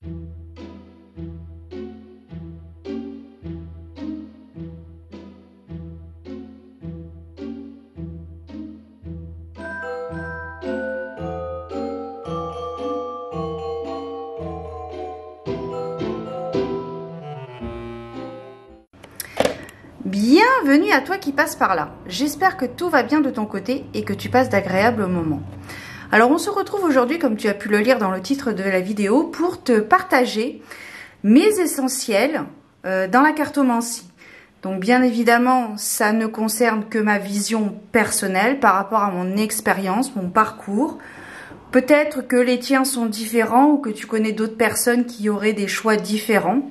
Bienvenue à toi qui passe par là. J'espère que tout va bien de ton côté et que tu passes d'agréables moments. Alors on se retrouve aujourd'hui, comme tu as pu le lire dans le titre de la vidéo, pour te partager mes essentiels dans la cartomancie. Donc bien évidemment, ça ne concerne que ma vision personnelle par rapport à mon expérience, mon parcours. Peut-être que les tiens sont différents ou que tu connais d'autres personnes qui auraient des choix différents.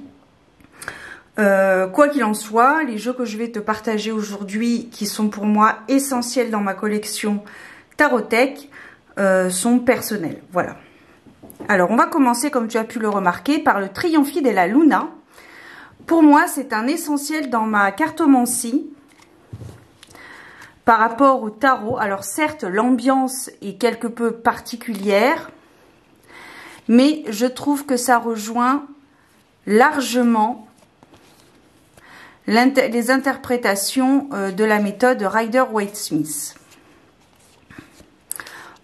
Quoi qu'il en soit, les jeux que je vais te partager aujourd'hui, qui sont pour moi essentiels dans ma collection Tarotech, sont personnels. Voilà. Alors, on va commencer, comme tu as pu le remarquer, par le Trionfi della Luna. Pour moi, c'est un essentiel dans ma cartomancie par rapport au tarot. Alors, certes, l'ambiance est quelque peu particulière, mais je trouve que ça rejoint largement les interprétations de la méthode Rider-Waite-Smith.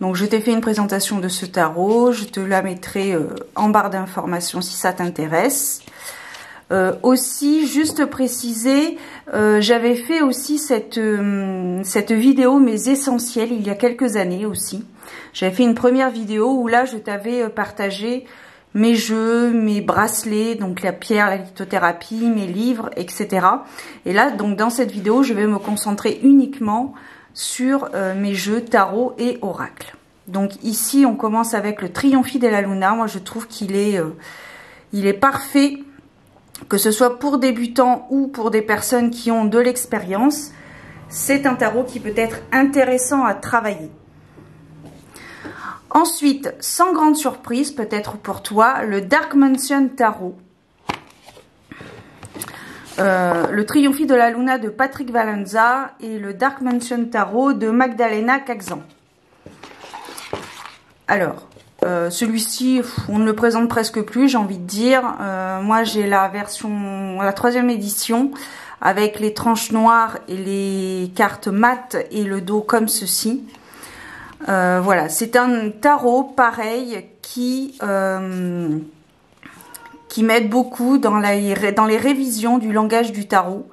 Donc je t'ai fait une présentation de ce tarot, je te la mettrai en barre d'informations si ça t'intéresse. Aussi, juste préciser, j'avais fait aussi cette vidéo mes essentiels il y a quelques années aussi. J'avais fait une première vidéo où là je t'avais partagé mes jeux, mes bracelets, donc la pierre, la lithothérapie, mes livres, etc. Et là, donc dans cette vidéo, je vais me concentrer uniquement sur mes jeux tarot et oracle. Donc ici, on commence avec le Trionfi della Luna. Moi, je trouve qu'il est, il est parfait, que ce soit pour débutants ou pour des personnes qui ont de l'expérience. C'est un tarot qui peut être intéressant à travailler. Ensuite, sans grande surprise, peut-être pour toi, le Dark Mansion Tarot. Le Trionfi della Luna de Patrick Valenza et le Dark Mansion Tarot de Magdalena Caxan. Alors, celui-ci, on ne le présente presque plus, j'ai envie de dire. Moi, j'ai la version, la 3e édition, avec les tranches noires et les cartes mates et le dos comme ceci. Voilà, c'est un tarot pareil qui m'aide beaucoup dans les révisions du langage du tarot,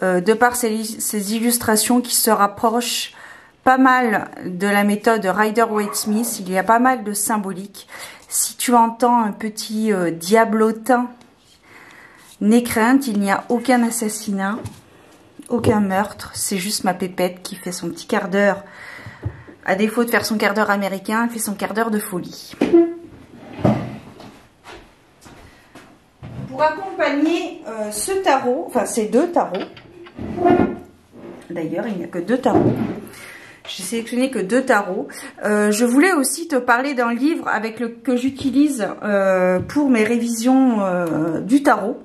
de par ces illustrations qui se rapprochent pas mal de la méthode Rider-Waite-Smith. Il y a pas mal de symbolique. Si tu entends un petit diablotin, n'aie crainte, il n'y a aucun assassinat, aucun meurtre, c'est juste ma pépette qui fait son petit quart d'heure. À défaut de faire son quart d'heure américain, elle fait son quart d'heure de folie. Pour accompagner ce tarot, enfin ces deux tarots, d'ailleurs il n'y a que deux tarots, j'ai sélectionné que deux tarots. Je voulais aussi te parler d'un livre que j'utilise pour mes révisions du tarot.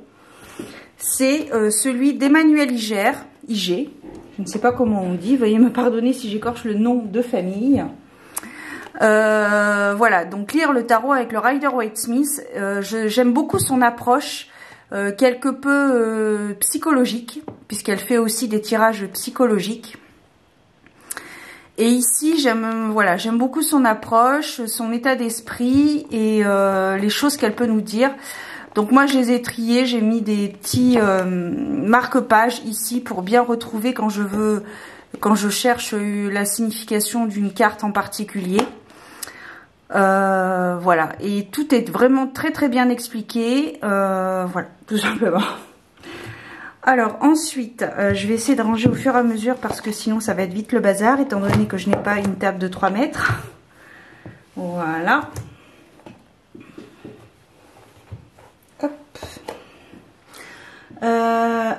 C'est celui d'Emmanuel Iger. Je ne sais pas comment on dit, veuillez me pardonner si j'écorche le nom de famille. Voilà, donc lire le tarot avec le Rider-Waite-Smith, j'aime beaucoup son approche quelque peu psychologique, puisqu'elle fait aussi des tirages psychologiques. Et ici, j'aime beaucoup son approche, son état d'esprit et les choses qu'elle peut nous dire. Donc moi je les ai triés, j'ai mis des petits marque-pages ici pour bien retrouver quand je cherche la signification d'une carte en particulier. Voilà, et tout est vraiment très très bien expliqué, voilà, tout simplement. Alors ensuite, je vais essayer de ranger au fur et à mesure parce que sinon ça va être vite le bazar, étant donné que je n'ai pas une table de 3 mètres. Voilà.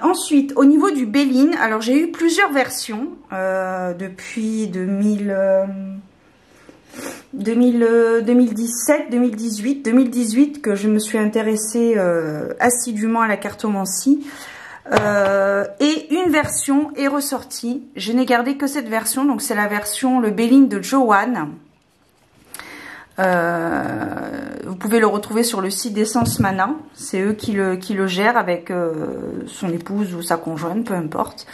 Ensuite, au niveau du Béline, alors j'ai eu plusieurs versions depuis 2017, 2018, 2018 que je me suis intéressée assidûment à la cartomancie. Et une version est ressortie. Je n'ai gardé que cette version, donc c'est la version le Béline de Joanne. Vous pouvez le retrouver sur le site d'Essence Mana. C'est eux qui le gèrent avec son épouse ou sa conjointe, peu importe.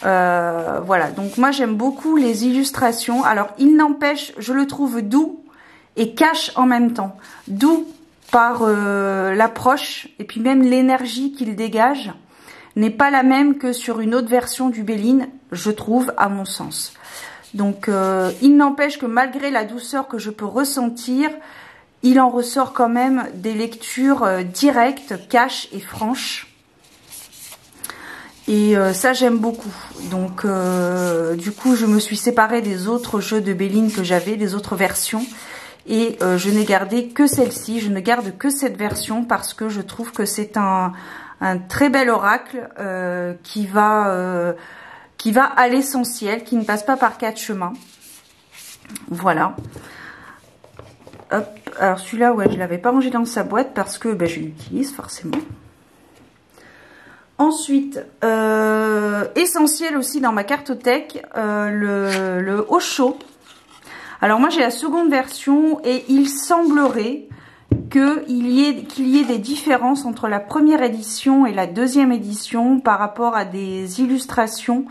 Voilà, donc moi j'aime beaucoup les illustrations. Alors il n'empêche, je le trouve doux et cash en même temps. Doux par l'approche et puis même l'énergie qu'il dégage n'est pas la même que sur une autre version du Béline, je trouve, à mon sens. Donc il n'empêche que malgré la douceur que je peux ressentir, il en ressort quand même des lectures directes, cash et franches. Et ça j'aime beaucoup. Donc du coup je me suis séparée des autres jeux de Béline que j'avais, des autres versions. Et je n'ai gardé que celle-ci, je ne garde que cette version parce que je trouve que c'est un très bel oracle qui va à l'essentiel, qui ne passe pas par 4 chemins. Voilà. Hop. Alors celui-là, ouais, je l'avais pas rangé dans sa boîte parce que je l'utilise forcément. Ensuite, essentiel aussi dans ma cartothèque, le Osho. Alors moi j'ai la seconde version et il semblerait qu'il y ait des différences entre la première édition et la deuxième édition par rapport à des illustrations,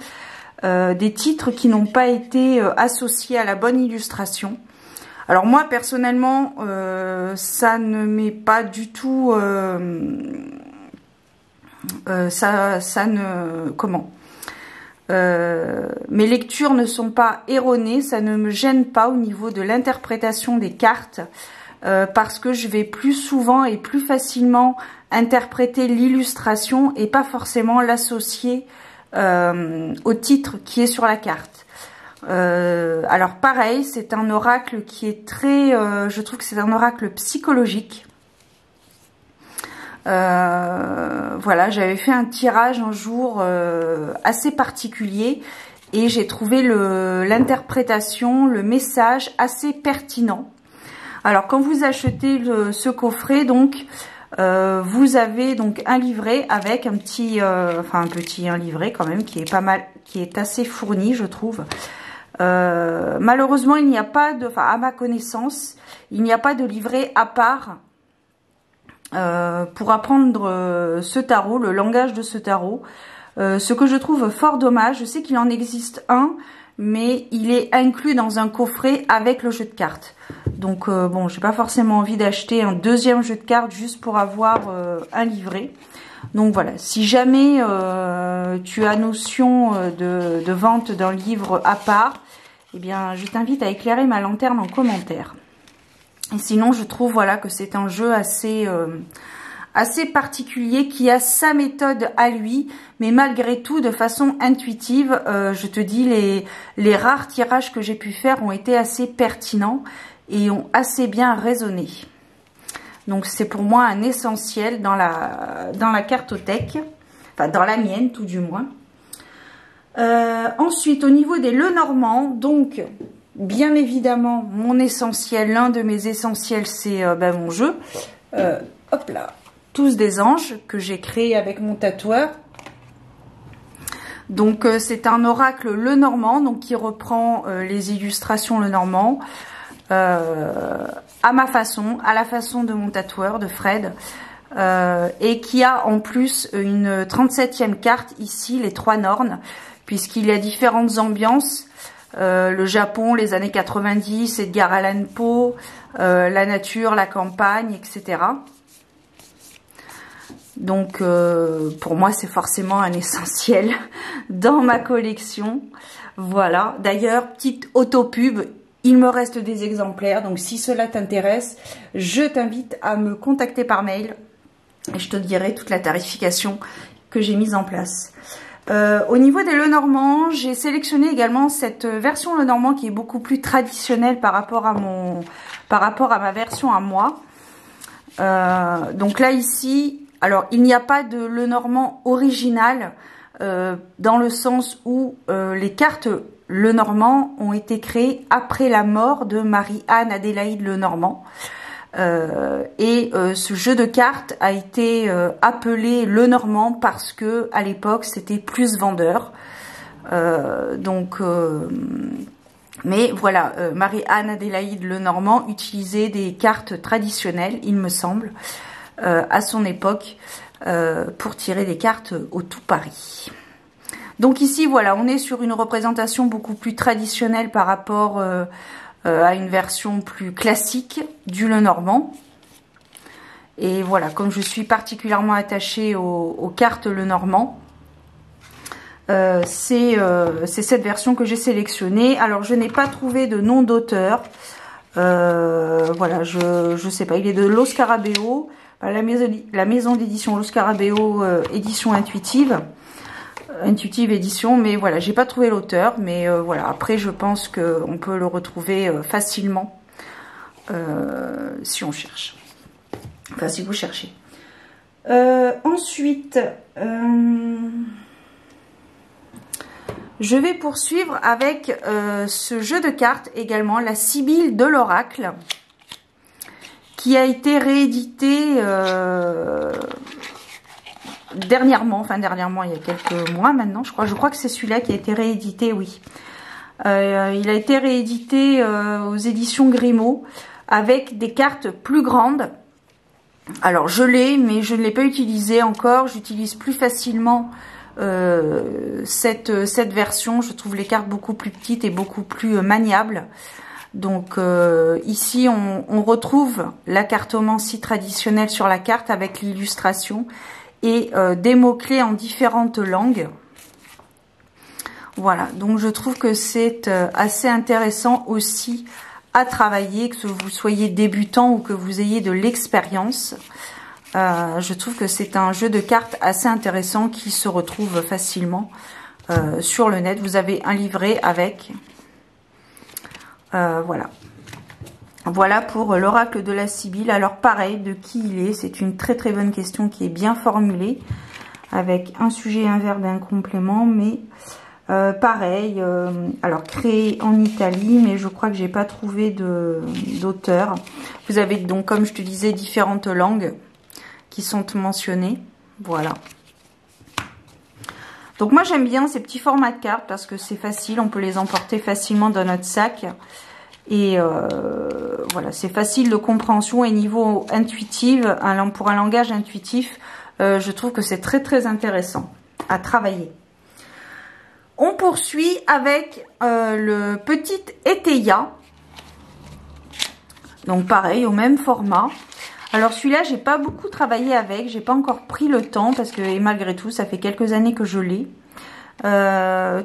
des titres qui n'ont pas été associés à la bonne illustration. Alors moi personnellement ça ne m'est pas du tout mes lectures ne sont pas erronées, ça ne me gêne pas au niveau de l'interprétation des cartes parce que je vais plus souvent et plus facilement interpréter l'illustration et pas forcément l'associer au titre qui est sur la carte. Alors pareil, c'est un oracle qui est très, je trouve que c'est un oracle psychologique. Voilà, j'avais fait un tirage un jour assez particulier et j'ai trouvé l'interprétation, le message assez pertinent. Alors quand vous achetez ce coffret, donc vous avez donc un livret avec un petit, un livret quand même qui est pas mal, qui est assez fourni, je trouve. Malheureusement, il n'y a pas de, à ma connaissance, il n'y a pas de livret à part. Pour apprendre ce tarot, le langage de ce tarot, ce que je trouve fort dommage. Je sais qu'il en existe un, mais il est inclus dans un coffret avec le jeu de cartes. Donc bon, j'ai pas forcément envie d'acheter un deuxième jeu de cartes juste pour avoir un livret. Donc voilà, si jamais tu as notion de vente d'un livre à part, eh bien je t'invite à éclairer ma lanterne en commentaire. Et sinon, je trouve voilà que c'est un jeu assez particulier qui a sa méthode à lui, mais malgré tout, de façon intuitive, je te dis, les rares tirages que j'ai pu faire ont été assez pertinents et ont assez bien résonné. Donc c'est pour moi un essentiel dans la cartothèque, enfin dans la mienne tout du moins. Ensuite, au niveau des Lenormand, donc bien évidemment, mon essentiel, l'un de mes essentiels, c'est mon jeu. Hop là, tous des anges que j'ai créé avec mon tatoueur. Donc c'est un oracle Lenormand, donc qui reprend les illustrations Lenormand à ma façon, à la façon de mon tatoueur, de Fred. Et qui a en plus une 37e carte ici, les 3 Nornes, puisqu'il y a différentes ambiances. Le Japon, les années 90, Edgar Allan Poe, la nature, la campagne, etc. Donc pour moi c'est forcément un essentiel dans ma collection. Voilà, d'ailleurs petite auto-pub, il me reste des exemplaires, donc si cela t'intéresse, je t'invite à me contacter par mail et je te dirai toute la tarification que j'ai mise en place. Au niveau des Lenormand, j'ai sélectionné également cette version Lenormand qui est beaucoup plus traditionnelle par rapport à ma version à moi. Donc là ici, alors il n'y a pas de Lenormand original dans le sens où les cartes Lenormand ont été créées après la mort de Marie-Anne Adélaïde Lenormand. Ce jeu de cartes a été appelé Lenormand parce que à l'époque c'était plus vendeur. Mais voilà, Marie-Anne Adélaïde Lenormand utilisait des cartes traditionnelles, il me semble, à son époque, pour tirer des cartes au tout Paris. Donc ici, voilà, on est sur une représentation beaucoup plus traditionnelle par rapport à une version plus classique du Lenormand. Et voilà, comme je suis particulièrement attachée aux cartes Lenormand, c'est cette version que j'ai sélectionnée. Alors, je n'ai pas trouvé de nom d'auteur. Voilà, je sais pas. Il est de Lo Scarabeo, la maison d'édition Lo Scarabeo, édition intuitive édition. Mais voilà, j'ai pas trouvé l'auteur. Mais voilà, après, je pense qu'on peut le retrouver facilement si on cherche. Enfin, si vous cherchez. Ensuite, je vais poursuivre avec ce jeu de cartes également, la Sibylle de l'Oracle, qui a été réédité dernièrement, il y a quelques mois maintenant, je crois que c'est celui-là qui a été réédité, oui. Il a été réédité aux éditions Grimaud avec des cartes plus grandes. Alors je l'ai, mais je ne l'ai pas utilisé encore. J'utilise plus facilement cette version. Je trouve les cartes beaucoup plus petites et beaucoup plus maniables. Donc ici on retrouve la cartomancie traditionnelle sur la carte avec l'illustration et des mots-clés en différentes langues. Voilà, donc je trouve que c'est assez intéressant aussi à travailler, que vous soyez débutant ou que vous ayez de l'expérience. Je trouve que c'est un jeu de cartes assez intéressant qui se retrouve facilement sur le net. Vous avez un livret avec. Voilà. Voilà pour l'oracle de la Sibylle. Alors pareil, de qui il est? C'est une très très bonne question qui est bien formulée, avec un sujet, un verbe et un complément, mais... pareil, alors créé en Italie, mais je crois que j'ai pas trouvé d'auteur. Vous avez donc, comme je te disais, différentes langues qui sont mentionnées. Voilà. Donc moi j'aime bien ces petits formats de cartes parce que c'est facile, on peut les emporter facilement dans notre sac. Et voilà, c'est facile de compréhension et niveau intuitif, pour un langage intuitif, je trouve que c'est très très intéressant à travailler. On poursuit avec le petit Eteia. Donc pareil, au même format. Alors celui-là, j'ai pas beaucoup travaillé avec. J'ai pas encore pris le temps parce que, et malgré tout, ça fait quelques années que je l'ai.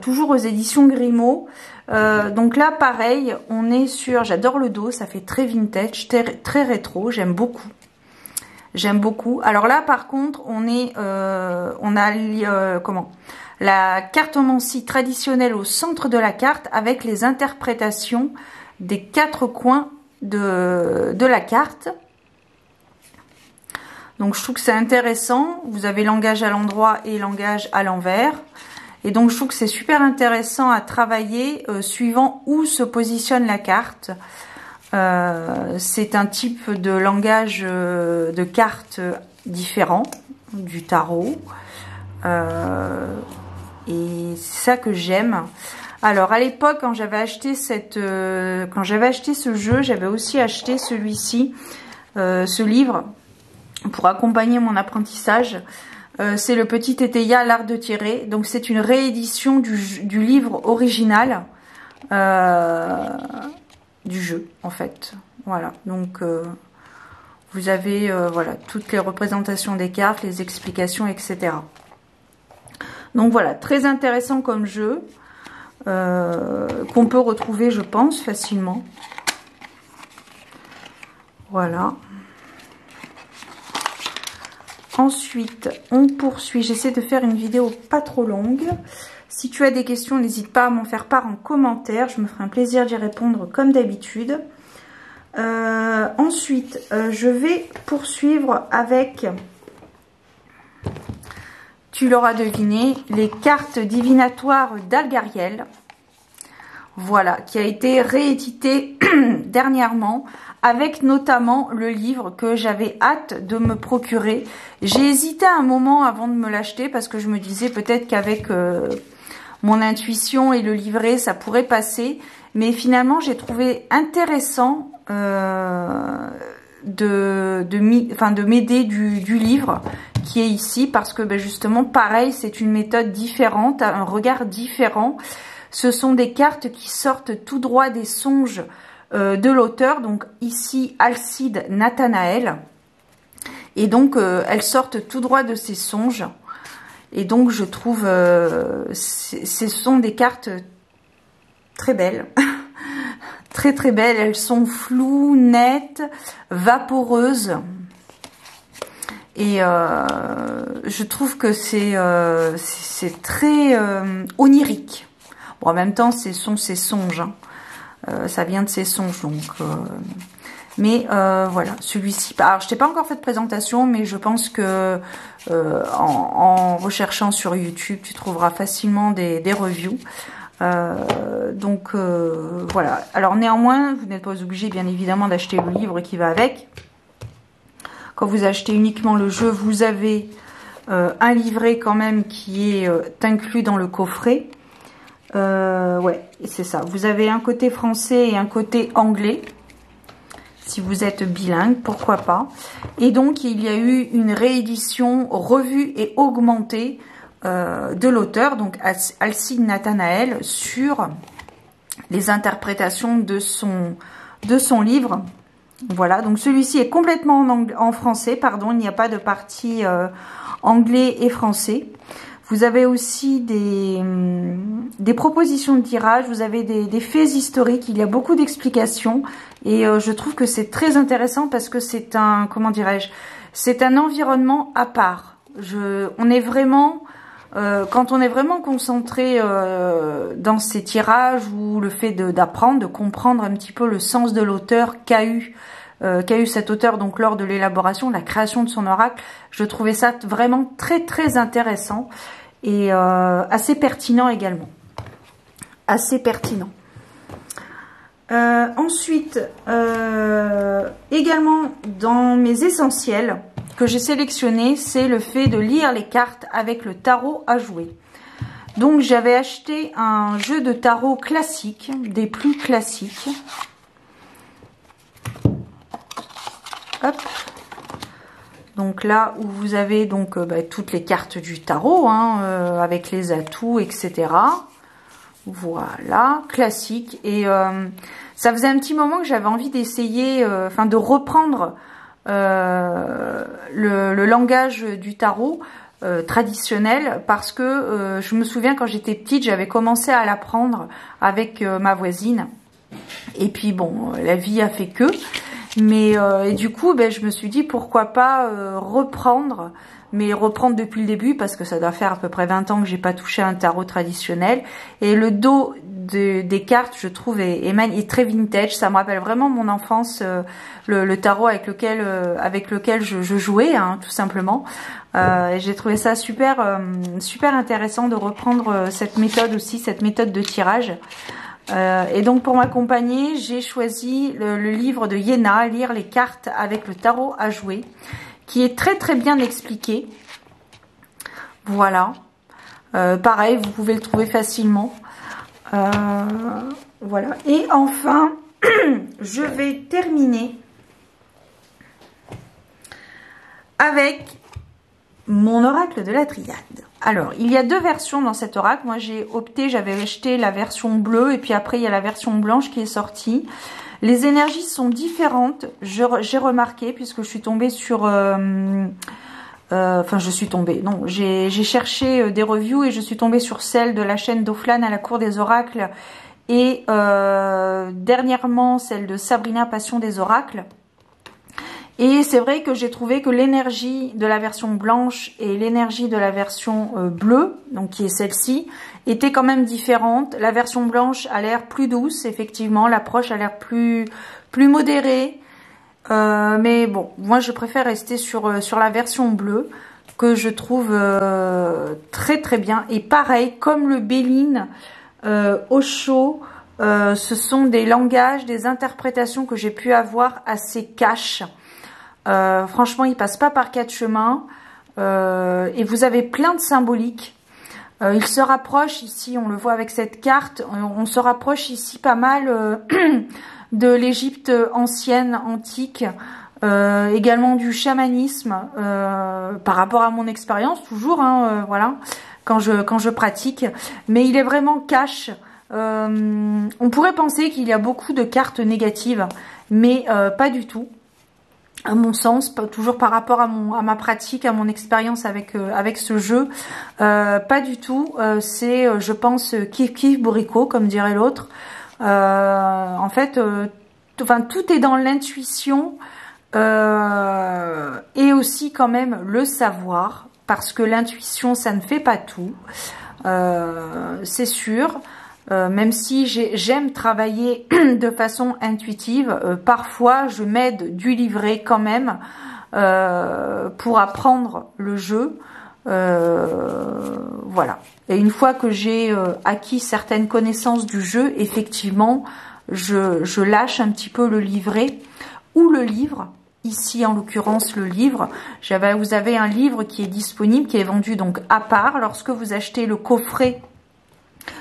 Toujours aux éditions Grimaud. Donc là, pareil, on est sur... J'adore le dos, ça fait très vintage, très rétro. J'aime beaucoup. J'aime beaucoup. Alors là, par contre, on a comment ? La cartomancie traditionnelle au centre de la carte avec les interprétations des 4 coins de la carte. Donc je trouve que c'est intéressant. Vous avez langage à l'endroit et langage à l'envers. Et donc je trouve que c'est super intéressant à travailler suivant où se positionne la carte. C'est un type de langage de carte différent du tarot. Et c'est ça que j'aime. Alors à l'époque, quand j'avais acheté ce jeu, j'avais aussi acheté celui-ci, ce livre, pour accompagner mon apprentissage. C'est le petit Eteia, l'art de tirer. Donc c'est une réédition du livre original du jeu, en fait. Voilà. Donc vous avez voilà toutes les représentations des cartes, les explications, etc. Donc voilà, très intéressant comme jeu, qu'on peut retrouver, je pense, facilement. Voilà. Ensuite, on poursuit. J'essaie de faire une vidéo pas trop longue. Si tu as des questions, n'hésite pas à m'en faire part en commentaire. Je me ferai un plaisir d'y répondre comme d'habitude. Ensuite, je vais poursuivre avec... Tu l'auras deviné, les cartes divinatoires d'Algariel. Voilà, qui a été réédité dernièrement, avec notamment le livre que j'avais hâte de me procurer. J'ai hésité un moment avant de me l'acheter, parce que je me disais peut-être qu'avec mon intuition et le livret, ça pourrait passer. mais finalement j'ai trouvé intéressant de m'aider du livre qui est ici, parce que ben, justement pareil, c'est une méthode différente, un regard différent. Ce sont des cartes qui sortent tout droit des songes de l'auteur, donc ici Alcide Nathanaël, et donc elles sortent tout droit de ses songes, et donc je trouve ce sont des cartes très belles. Très très belles, elles sont floues, nettes, vaporeuses, et je trouve que c'est très onirique. Bon, en même temps, ce sont ses songes, hein. Ça vient de ses songes, donc mais voilà, celui-ci, alors je t'ai pas encore fait de présentation, mais je pense que en recherchant sur YouTube, tu trouveras facilement des reviews. Donc voilà. Alors néanmoins, vous n'êtes pas obligé bien évidemment d'acheter le livre qui va avec. Quand vous achetez uniquement le jeu, vous avez un livret quand même qui est inclus dans le coffret. Ouais, c'est ça. Vous avez un côté français et un côté anglais. Si vous êtes bilingue, pourquoi pas. Et donc il y a eu une réédition revue et augmentée de l'auteur, donc Alcide Nathanaël, sur les interprétations de son livre. Voilà, donc celui-ci est complètement en français, pardon, il n'y a pas de partie anglais et français. Vous avez aussi des propositions de tirage, vous avez des faits historiques, il y a beaucoup d'explications, et je trouve que c'est très intéressant parce que c'est un, comment dirais-je, c'est un environnement à part. On est vraiment... quand on est vraiment concentré dans ces tirages, ou le fait d'apprendre, de comprendre un petit peu le sens de l'auteur qu'a eu cet auteur donc lors de l'élaboration, de la création de son oracle, je trouvais ça vraiment très très intéressant et assez pertinent également. Assez pertinent. Ensuite, également dans mes essentiels, que j'ai sélectionné, c'est le fait de lire les cartes avec le tarot à jouer. Donc j'avais acheté un jeu de tarot classique, des plus classiques. Hop. Donc là où vous avez donc toutes les cartes du tarot, hein, avec les atouts, etc. Voilà, classique. Et ça faisait un petit moment que j'avais envie d'essayer, de reprendre le langage du tarot traditionnel, parce que je me souviens quand j'étais petite, j'avais commencé à l'apprendre avec ma voisine, et puis bon, la vie a fait que, mais et du coup je me suis dit pourquoi pas reprendre, mais reprendre depuis le début, parce que ça doit faire à peu près 20 ans que j'ai pas touché un tarot traditionnel, et le dos des cartes, je trouve, est très vintage. Ça me rappelle vraiment mon enfance, le tarot avec lequel je jouais, hein, tout simplement. Et j'ai trouvé ça super intéressant de reprendre cette méthode aussi, cette méthode de tirage. Et donc pour m'accompagner, j'ai choisi le livre de Yéna, Lire les cartes avec le tarot à jouer, qui est très très bien expliqué. Voilà. Pareil, vous pouvez le trouver facilement. Voilà. Et enfin, je vais terminer avec mon oracle de la triade. Alors, il y a deux versions dans cet oracle. Moi, j'avais acheté la version bleue, et puis après, il y a la version blanche qui est sortie. Les énergies sont différentes, j'ai remarqué, puisque je suis tombée sur... j'ai cherché des reviews et je suis tombée sur celle de la chaîne d'Oflan à la cour des oracles, et dernièrement celle de Sabrina Passion des oracles. Et c'est vrai que j'ai trouvé que l'énergie de la version blanche et l'énergie de la version bleue, donc qui est celle-ci, était quand même différente. La version blanche a l'air plus douce, effectivement, l'approche a l'air plus modérée. Mais bon, moi je préfère rester sur la version bleue, que je trouve très très bien. Et pareil, comme le Béline, Osho, ce sont des langages, des interprétations que j'ai pu avoir assez cash. Franchement, il passe pas par quatre chemins, et vous avez plein de symboliques. Il se rapproche ici, on le voit avec cette carte, on se rapproche ici pas mal de l'Égypte ancienne, antique, également du chamanisme, par rapport à mon expérience, toujours, hein, voilà, quand je pratique. Mais il est vraiment cash. On pourrait penser qu'il y a beaucoup de cartes négatives, mais pas du tout. À mon sens, toujours par rapport à ma pratique, à mon expérience avec ce jeu, pas du tout. C'est, je pense, kiff kiff bourricot, comme dirait l'autre. En fait, enfin, tout est dans l'intuition et aussi quand même le savoir, parce que l'intuition, ça ne fait pas tout, c'est sûr. Même si j'aime travailler de façon intuitive, parfois je m'aide du livret quand même pour apprendre le jeu. Voilà. Et une fois que j'ai acquis certaines connaissances du jeu, effectivement, je lâche un petit peu le livret ou le livre. Ici, en l'occurrence, le livre. Vous avez un livre qui est disponible, qui est vendu donc à part. Lorsque vous achetez le coffret,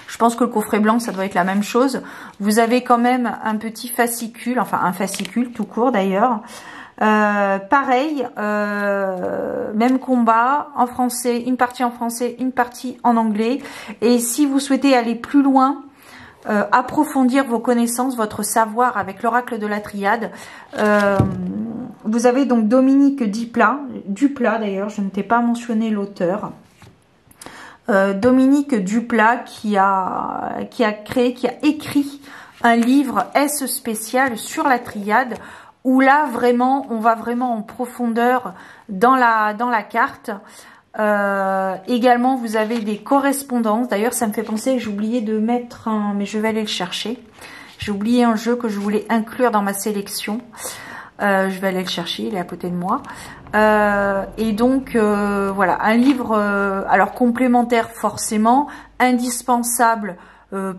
je pense que le coffret blanc, ça doit être la même chose. Vous avez quand même un petit fascicule, enfin un fascicule tout court d'ailleurs. Pareil, même combat en français, une partie en français, une partie en anglais. Et si vous souhaitez aller plus loin, approfondir vos connaissances, votre savoir avec l'oracle de la triade, vous avez donc Dominique Duplat d'ailleurs, je ne t'ai pas mentionné l'auteur. Dominique Duplat qui a écrit un livre S spécial sur la triade, où là vraiment on va vraiment en profondeur dans la carte. Également vous avez des correspondances. D'ailleurs ça me fait penser, j'ai oublié de mettre mais je vais aller le chercher. J'ai oublié un jeu que je voulais inclure dans ma sélection. Je vais aller le chercher, il est à côté de moi. Et donc voilà, un livre alors complémentaire forcément, indispensable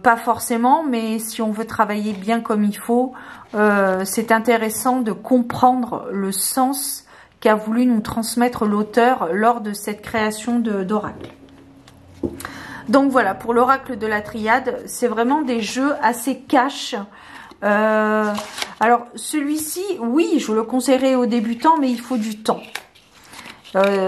pas forcément, mais si on veut travailler bien comme il faut, c'est intéressant de comprendre le sens qu'a voulu nous transmettre l'auteur lors de cette création d'oracle. Donc voilà, pour l'oracle de la triade, c'est vraiment des jeux assez cash. Alors celui-ci, oui, je le conseillerais aux débutants, mais il faut du temps.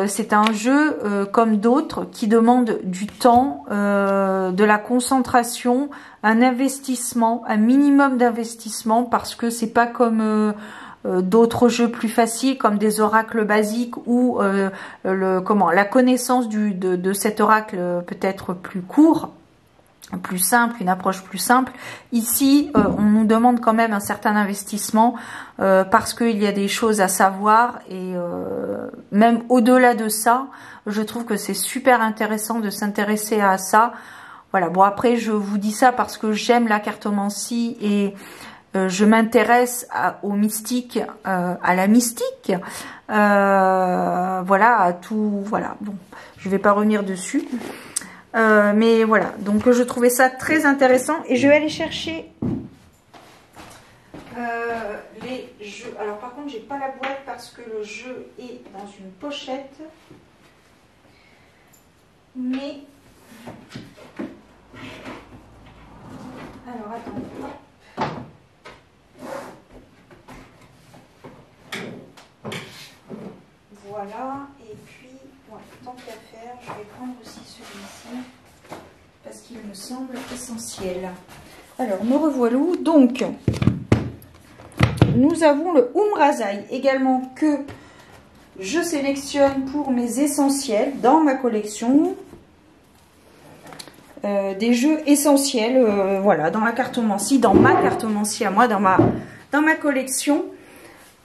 C'est un jeu comme d'autres qui demande du temps, de la concentration, un investissement, un minimum d'investissement, parce que c'est pas comme d'autres jeux plus faciles comme des oracles basiques où la connaissance de cet oracle peut être plus court, plus simple, une approche plus simple. Ici, on nous demande quand même un certain investissement parce qu'il y a des choses à savoir et même au-delà de ça, je trouve que c'est super intéressant de s'intéresser à ça. Voilà, bon après je vous dis ça parce que j'aime la cartomancie et je m'intéresse au mystique, à la mystique, voilà, à tout, voilà, bon, je vais pas revenir dessus. Mais voilà, donc je trouvais ça très intéressant et je vais aller chercher les jeux. Alors par contre j'ai pas la boîte parce que le jeu est dans une pochette, mais alors attends, voilà, et puis ouais, tant qu'à faire je vais prendre aussi celui-ci parce qu'il me semble essentiel. Alors me revoilà. Donc nous avons le Umrazai également que je sélectionne pour mes essentiels dans ma collection. Des jeux essentiels, voilà, dans la cartomancie, dans ma cartomancie à moi, dans ma collection.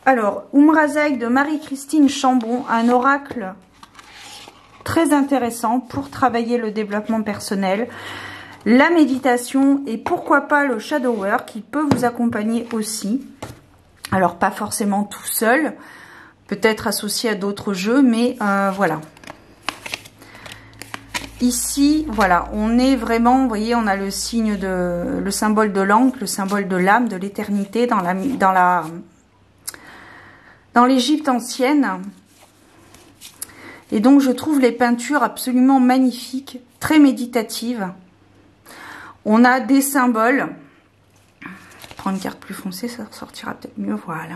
Alors, Umrazai de Marie-Christine Chambon, un oracle très intéressant pour travailler le développement personnel, la méditation et pourquoi pas le shadow work qui peut vous accompagner aussi. Alors, pas forcément tout seul, peut-être associé à d'autres jeux, mais voilà. Ici, voilà, on est vraiment, vous voyez, on a le signe le symbole de l'encre, le symbole de l'âme, de l'éternité dans l'Égypte ancienne. Et donc, je trouve les peintures absolument magnifiques, très méditative. On a des symboles. Prendre une carte plus foncée, ça ressortira peut-être mieux. Voilà.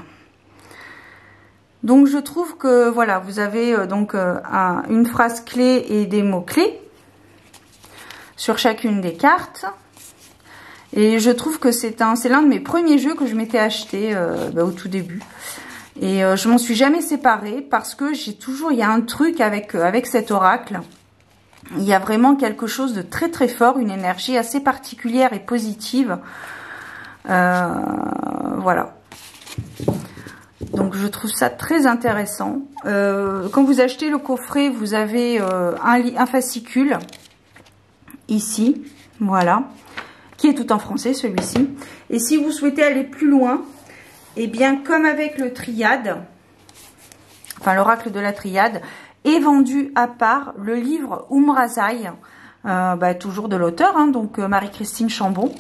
Donc je trouve que voilà, vous avez donc une phrase clé et des mots clés sur chacune des cartes. Et je trouve que c'est l'un de mes premiers jeux que je m'étais acheté au tout début. Et je m'en suis jamais séparée parce que il y a un truc avec cet oracle. Il y a vraiment quelque chose de très très fort, une énergie assez particulière et positive. Voilà. Donc je trouve ça très intéressant. Quand vous achetez le coffret, vous avez un fascicule ici, voilà, qui est tout en français celui-ci. Et si vous souhaitez aller plus loin, eh bien comme avec le triade, enfin l'oracle de la triade, est vendu à part le livre Umrazai, toujours de l'auteur, hein, donc Marie-Christine Chambon,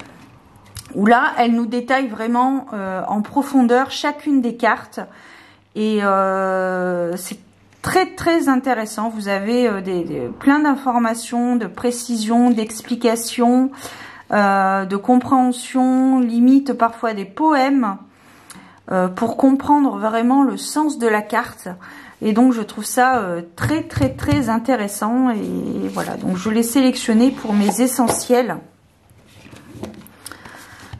où là, elle nous détaille vraiment en profondeur chacune des cartes. Et c'est très très intéressant. Vous avez plein d'informations, de précisions, d'explications, de compréhension, limite parfois des poèmes, pour comprendre vraiment le sens de la carte. Et donc je trouve ça très très très intéressant. Et voilà, donc je l'ai sélectionné pour mes essentiels.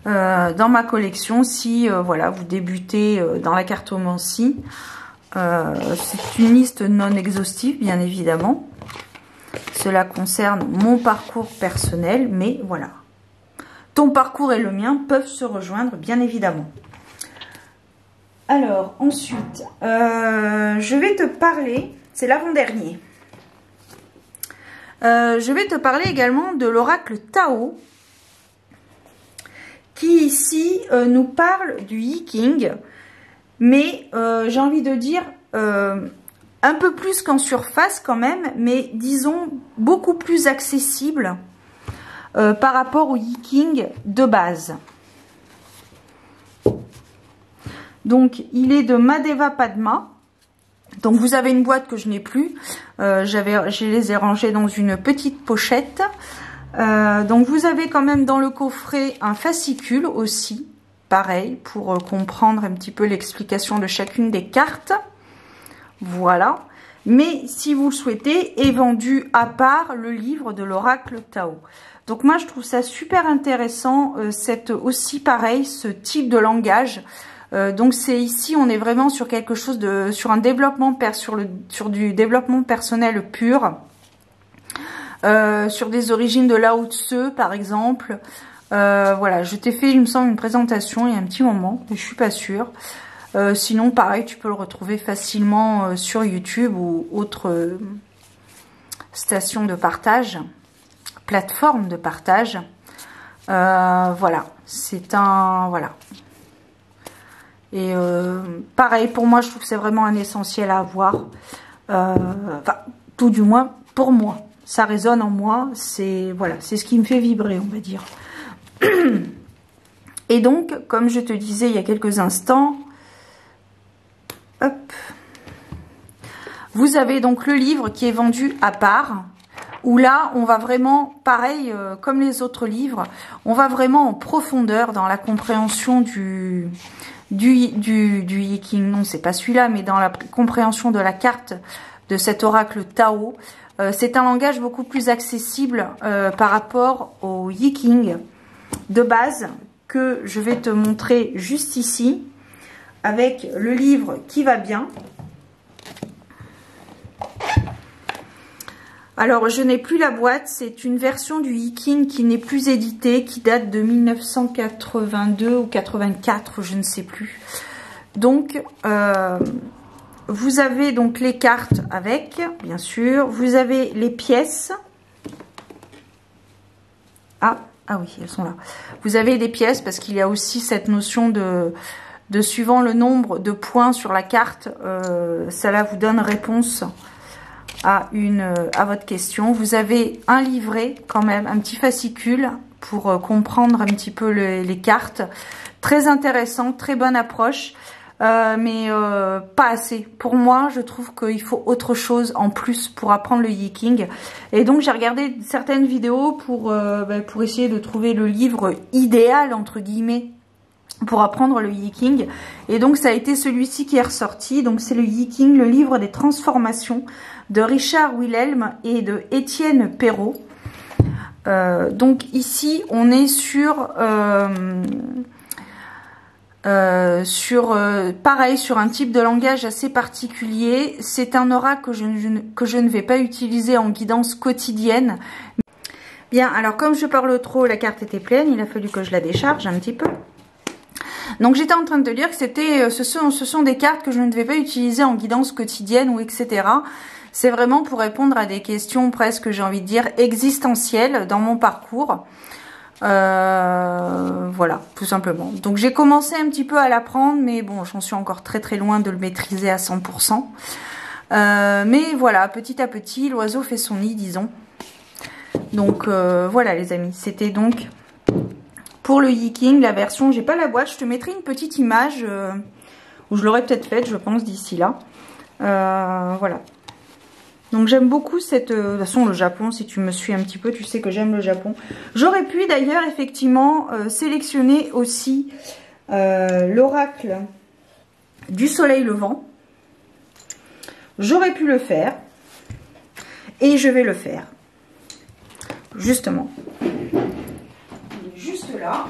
Dans ma collection, si voilà, vous débutez dans la cartomancie, c'est une liste non exhaustive bien évidemment. Cela concerne mon parcours personnel, mais voilà. Ton parcours et le mien peuvent se rejoindre bien évidemment. Alors ensuite, je vais te parler, c'est l'avant-dernier. Je vais te parler également de l'oracle Tao, qui ici nous parle du Yi-King, mais j'ai envie de dire un peu plus qu'en surface quand même, mais disons beaucoup plus accessible par rapport au Yi-King de base. Donc il est de Madeva Padma. Donc vous avez une boîte que je n'ai plus, je les ai rangées dans une petite pochette. Donc vous avez quand même dans le coffret un fascicule aussi, pareil, pour comprendre un petit peu l'explication de chacune des cartes. Voilà. Mais si vous le souhaitez, est vendu à part le livre de l'oracle Tao. Donc moi je trouve ça super intéressant, aussi pareil, ce type de langage. Donc c'est ici, on est vraiment sur quelque chose sur un développement, sur du développement personnel pur. Sur des origines de Lao Tse par exemple. Voilà, je t'ai fait il me semble une présentation il y a un petit moment, mais je suis pas sûre. Sinon pareil, tu peux le retrouver facilement sur YouTube ou autre station de partage, plateforme de partage. Voilà, c'est un... voilà. Et pareil, pour moi je trouve que c'est vraiment un essentiel à avoir. Enfin, tout du moins pour moi. Ça résonne en moi, c'est voilà, c'est ce qui me fait vibrer, on va dire. Et donc, comme je te disais il y a quelques instants, hop, vous avez donc le livre qui est vendu à part, où là, on va vraiment, pareil, comme les autres livres, on va vraiment en profondeur dans la compréhension du Yi-King. Non, c'est pas celui-là, mais dans la compréhension de la carte de cet oracle Tao. C'est un langage beaucoup plus accessible par rapport au Yi-King de base que je vais te montrer juste ici avec le livre qui va bien. Alors je n'ai plus la boîte, c'est une version du Yi-King qui n'est plus éditée, qui date de 1982 ou 84, je ne sais plus. Donc vous avez donc les cartes avec, bien sûr. Vous avez les pièces. Ah oui, elles sont là. Vous avez des pièces parce qu'il y a aussi cette notion de suivant le nombre de points sur la carte, cela vous donne réponse à votre question. Vous avez un livret quand même, un petit fascicule pour comprendre un petit peu les cartes. Très intéressant, très bonne approche. mais pas assez. Pour moi, je trouve qu'il faut autre chose en plus pour apprendre le Yiking. Et donc, j'ai regardé certaines vidéos pour essayer de trouver le livre idéal, entre guillemets, pour apprendre le Yiking. Et donc, ça a été celui-ci qui est ressorti. Donc, c'est le Yiking, le livre des transformations de Richard Wilhelm et de Étienne Perrault. Donc, ici, on est sur... pareil, sur un type de langage assez particulier. C'est un oracle que je ne vais pas utiliser en guidance quotidienne. Bien, alors comme je parle trop, la carte était pleine, il a fallu que je la décharge un petit peu. Donc j'étais en train de te dire que ce sont des cartes que je ne vais pas utiliser en guidance quotidienne ou etc. C'est vraiment pour répondre à des questions presque, j'ai envie de dire, existentielles dans mon parcours. Voilà, tout simplement. Donc j'ai commencé un petit peu à l'apprendre, mais bon, j'en suis encore très très loin de le maîtriser à 100%. Mais voilà, petit à petit, l'oiseau fait son nid, disons. Donc voilà les amis, c'était donc pour le Yiking, la version, j'ai pas la boîte, je te mettrai une petite image, où je l'aurais peut-être faite, je pense, d'ici là. Voilà. Donc j'aime beaucoup cette... de toute façon, le Japon, si tu me suis un petit peu, tu sais que j'aime le Japon. J'aurais pu d'ailleurs, effectivement, sélectionner aussi l'oracle du soleil levant. J'aurais pu le faire. Et je vais le faire. Justement. Il est juste là.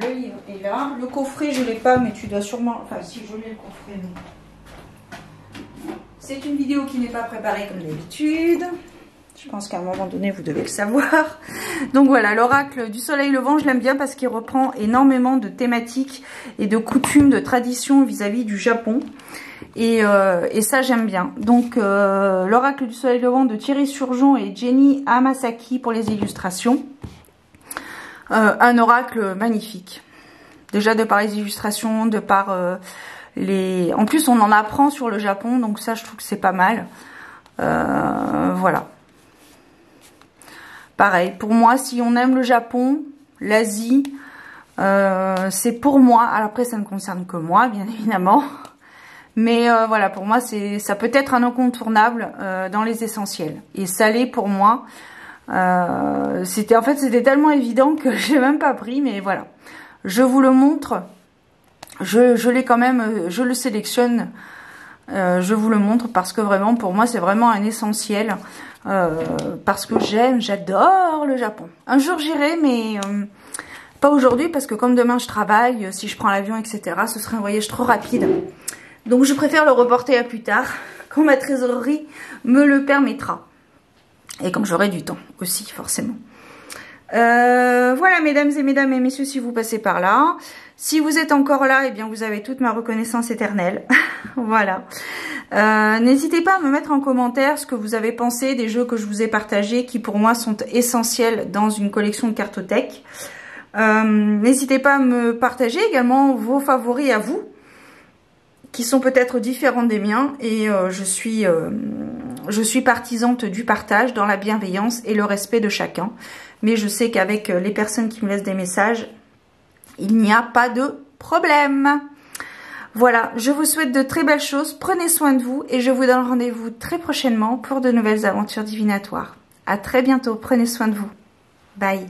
Le livre est là. Le coffret, je ne l'ai pas, mais tu dois sûrement... Enfin, si, je l'ai le coffret, mais... C'est une vidéo qui n'est pas préparée comme d'habitude. Je pense qu'à un moment donné, vous devez le savoir. Donc voilà, l'oracle du soleil levant, je l'aime bien parce qu'il reprend énormément de thématiques et de coutumes, de traditions vis-à-vis du Japon. Et ça, j'aime bien. Donc, l'oracle du soleil levant de Thierry Surgeon et Jenny Hamasaki pour les illustrations. Un oracle magnifique. Déjà de par les illustrations, de par... En plus, on en apprend sur le Japon, donc ça, je trouve que c'est pas mal. Voilà. Pareil, pour moi, si on aime le Japon, l'Asie, c'est pour moi. Alors après, ça ne concerne que moi, bien évidemment. Mais voilà, pour moi, ça peut être un incontournable dans les essentiels. Et ça l'est pour moi. C'était tellement évident que je l'ai même pas pris, mais voilà. Je vous le montre. Je l'ai quand même, je le sélectionne, je vous le montre parce que vraiment, pour moi, c'est vraiment un essentiel. Parce que j'adore le Japon. Un jour, j'irai, mais pas aujourd'hui parce que comme demain, je travaille, si je prends l'avion, etc., ce serait un voyage trop rapide. Donc, je préfère le reporter à plus tard, quand ma trésorerie me le permettra. Et quand j'aurai du temps aussi, forcément. Voilà, mesdames et messieurs, si vous passez par là. Si vous êtes encore là, eh bien vous avez toute ma reconnaissance éternelle. Voilà. N'hésitez pas à me mettre en commentaire ce que vous avez pensé des jeux que je vous ai partagés, qui pour moi sont essentiels dans une collection de cartothèques. N'hésitez pas à me partager également vos favoris à vous, qui sont peut-être différents des miens. Et je suis partisante du partage dans la bienveillance et le respect de chacun. Mais je sais qu'avec les personnes qui me laissent des messages, il n'y a pas de problème. Voilà, je vous souhaite de très belles choses. Prenez soin de vous et je vous donne rendez-vous très prochainement pour de nouvelles aventures divinatoires. À très bientôt. Prenez soin de vous. Bye.